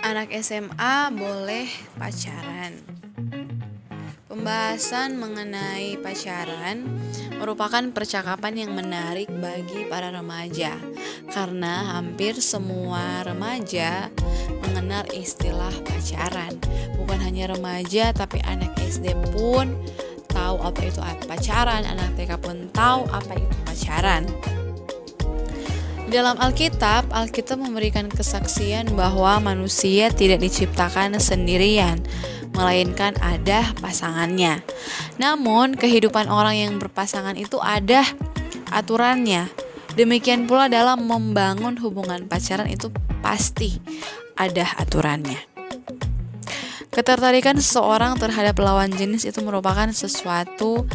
Anak SMA boleh pacaran. Pembahasan mengenai pacaran merupakan percakapan yang menarik bagi para remaja karena hampir semua remaja mengenal istilah pacaran. Bukan hanya remaja tapi anak SD pun tahu apa itu pacaran, anak TK pun tahu apa itu pacaran. Dalam Alkitab memberikan kesaksian bahwa manusia tidak diciptakan sendirian, melainkan ada pasangannya. Namun, kehidupan orang yang berpasangan itu ada aturannya. Demikian pula dalam membangun hubungan pacaran itu pasti ada aturannya. Ketertarikan seseorang terhadap lawan jenis itu merupakan sesuatu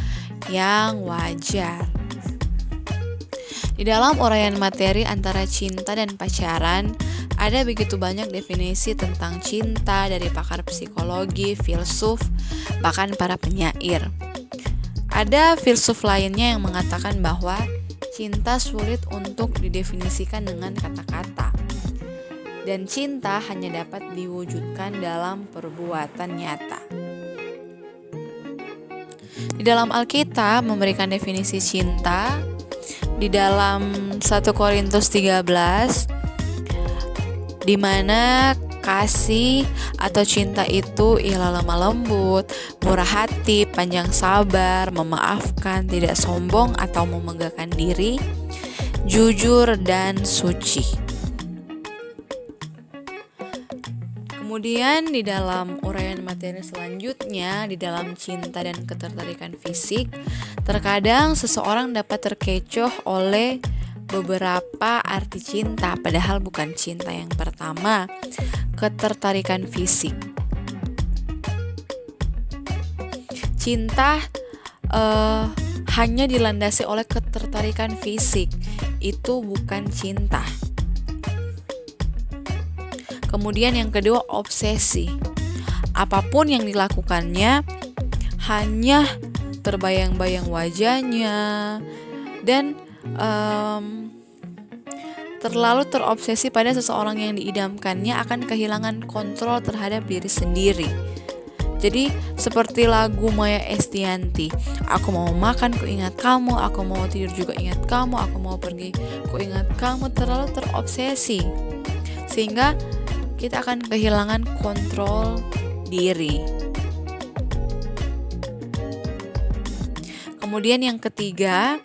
yang wajar. Di dalam uraian materi antara cinta dan pacaran, ada begitu banyak definisi tentang cinta dari pakar psikologi, filsuf, bahkan para penyair. Ada filsuf lainnya yang mengatakan bahwa cinta sulit untuk didefinisikan dengan kata-kata. Dan cinta hanya dapat diwujudkan dalam perbuatan nyata. Di dalam Alkitab memberikan definisi cinta di dalam 1 Korintus 13 di mana kasih atau cinta itu ialah lemah lembut, murah hati, panjang sabar, memaafkan, tidak sombong atau memegahkan diri, jujur dan suci. Kemudian di dalam uraian materi selanjutnya, di dalam cinta dan ketertarikan fisik, terkadang seseorang dapat terkecoh oleh beberapa arti cinta, padahal bukan cinta yang pertama, ketertarikan fisik. Cinta hanya dilandasi oleh ketertarikan fisik, itu bukan cinta. Kemudian yang kedua, obsesi. Apapun yang dilakukannya hanya terbayang-bayang wajahnya dan terlalu terobsesi pada seseorang yang diidamkannya akan kehilangan kontrol terhadap diri sendiri. Jadi seperti lagu Maya Estianty, aku mau makan ku ingat kamu, aku mau tidur juga ingat kamu, aku mau pergi ku ingat kamu, terlalu terobsesi sehingga kita akan kehilangan kontrol diri. Kemudian yang ketiga,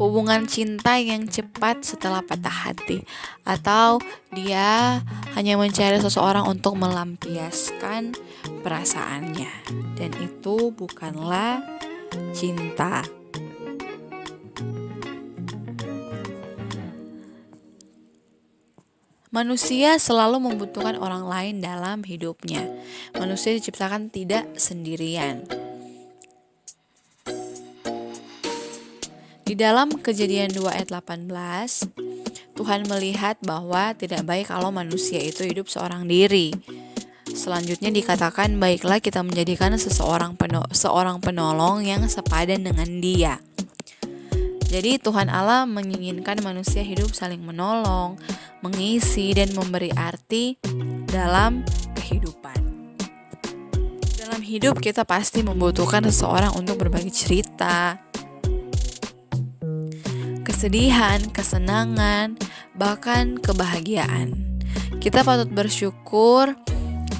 hubungan cinta yang cepat setelah patah hati, atau dia hanya mencari seseorang untuk melampiaskan perasaannya, dan itu bukanlah cinta. Manusia selalu membutuhkan orang lain dalam hidupnya. Manusia diciptakan tidak sendirian. Di dalam Kejadian 2 ayat 18, Tuhan melihat bahwa tidak baik kalau manusia itu hidup seorang diri. Selanjutnya dikatakan, baiklah kita menjadikan seorang penolong yang sepadan dengan dia. Jadi Tuhan Allah menginginkan manusia hidup saling menolong, mengisi dan memberi arti dalam kehidupan. Dalam hidup kita pasti membutuhkan seseorang untuk berbagi cerita, kesedihan, kesenangan, bahkan kebahagiaan. Kita patut bersyukur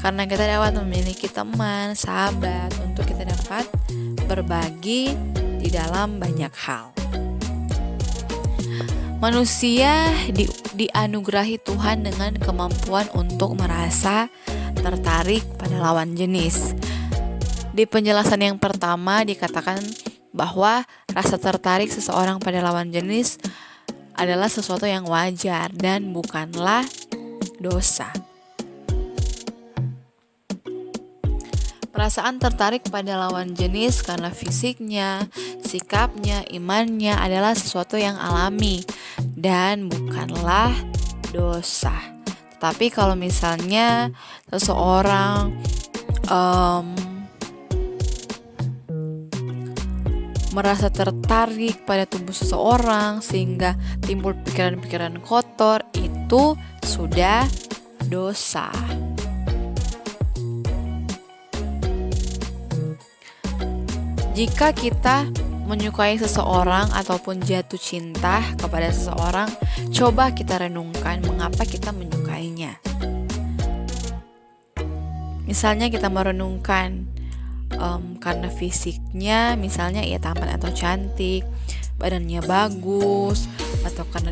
karena kita dapat memiliki teman, sahabat untuk kita dapat berbagi di dalam banyak hal. Manusia dianugerahi Tuhan dengan kemampuan untuk merasa tertarik pada lawan jenis. Di penjelasan yang pertama dikatakan bahwa rasa tertarik seseorang pada lawan jenis adalah sesuatu yang wajar dan bukanlah dosa. Perasaan tertarik pada lawan jenis karena fisiknya, sikapnya, imannya adalah sesuatu yang alami dan bukanlah dosa. Tetapi kalau misalnya seseorang merasa tertarik pada tubuh seseorang sehingga timbul pikiran-pikiran kotor, itu sudah dosa. Jika kita menyukai seseorang ataupun jatuh cinta kepada seseorang, coba kita renungkan mengapa kita menyukainya. Misalnya kita merenungkan karena fisiknya, misalnya ia tampan atau cantik, badannya bagus, atau karena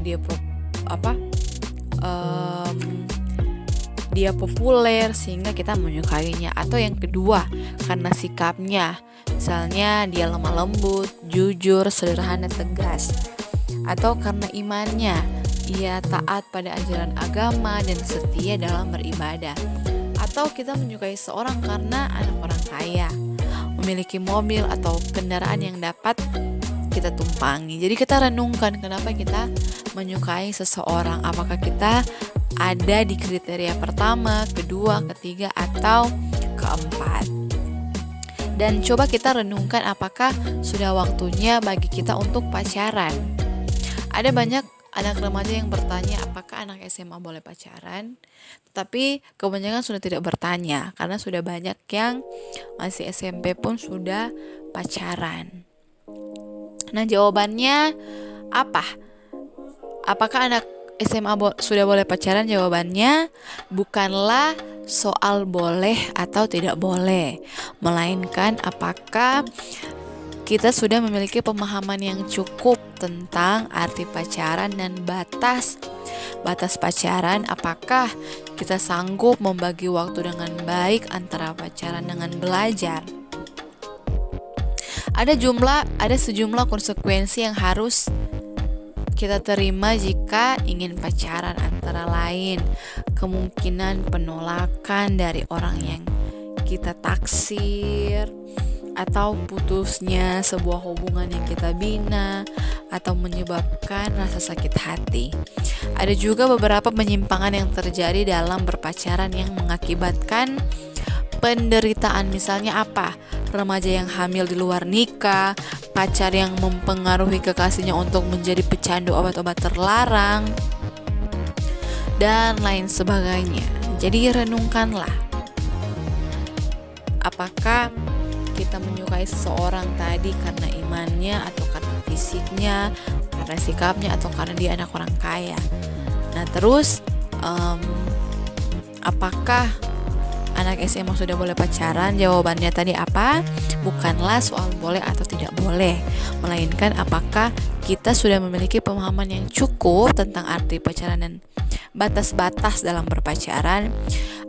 dia populer sehingga kita menyukainya. Atau yang kedua, karena sikapnya, misalnya dia lemah lembut, jujur, sederhana, tegas. Atau karena imannya, ia taat pada ajaran agama dan setia dalam beribadah. Atau kita menyukai seorang karena anak orang kaya, memiliki mobil atau kendaraan yang dapat kita tumpangi. Jadi kita renungkan kenapa kita menyukai seseorang. Apakah kita ada di kriteria pertama, kedua, ketiga, atau keempat. Dan coba kita renungkan apakah sudah waktunya bagi kita untuk pacaran. Ada banyak anak remaja yang bertanya apakah anak SMA boleh pacaran, tetapi kebanyakan sudah tidak bertanya karena sudah banyak yang masih SMP pun sudah pacaran. Nah, jawabannya apa? Apakah anak SMA sudah boleh pacaran? Jawabannya bukanlah soal boleh atau tidak boleh, melainkan apakah kita sudah memiliki pemahaman yang cukup tentang arti pacaran dan batas pacaran. Apakah kita sanggup membagi waktu dengan baik antara pacaran dengan belajar? Ada sejumlah konsekuensi yang harus kita terima jika ingin pacaran, antara lain kemungkinan penolakan dari orang yang kita taksir, atau putusnya sebuah hubungan yang kita bina, atau menyebabkan rasa sakit hati. Ada juga beberapa penyimpangan yang terjadi dalam berpacaran yang mengakibatkan penderitaan. Misalnya apa? Remaja yang hamil di luar nikah, pacar yang mempengaruhi kekasihnya untuk menjadi pecandu obat-obat terlarang, dan lain sebagainya. Jadi renungkanlah, apakah kita menyukai seseorang tadi karena imannya, atau karena fisiknya, karena sikapnya, atau karena dia anak orang kaya. Nah terus apakah anak SMA sudah boleh pacaran? Jawabannya tadi apa? Bukanlah soal boleh atau tidak boleh, melainkan apakah kita sudah memiliki pemahaman yang cukup tentang arti pacaran dan batas-batas dalam berpacaran.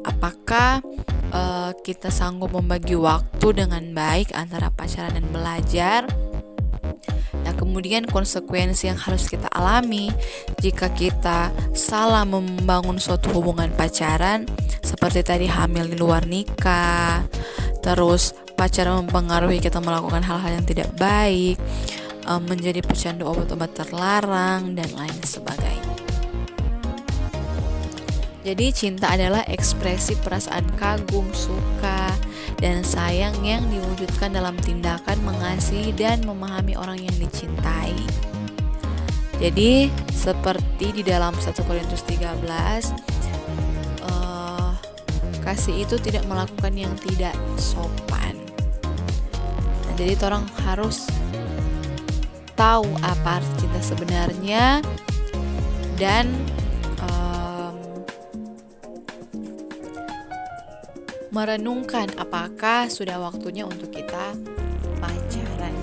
Apakah kita sanggup membagi waktu dengan baik antara pacaran dan belajar. Nah, kemudian konsekuensi yang harus kita alami jika kita salah membangun suatu hubungan pacaran, seperti tadi hamil di luar nikah, terus pacaran mempengaruhi kita melakukan hal-hal yang tidak baik, menjadi pecandu obat-obat terlarang, dan lain sebagainya. Jadi cinta adalah ekspresi perasaan kagum, suka, dan sayang yang diwujudkan dalam tindakan mengasihi dan memahami orang yang dicintai. Jadi seperti di dalam 1 Korintus 13, kasih itu tidak melakukan yang tidak sopan. Nah, jadi orang harus tahu apa arti cinta sebenarnya dan merenungkan apakah sudah waktunya untuk kita pacaran.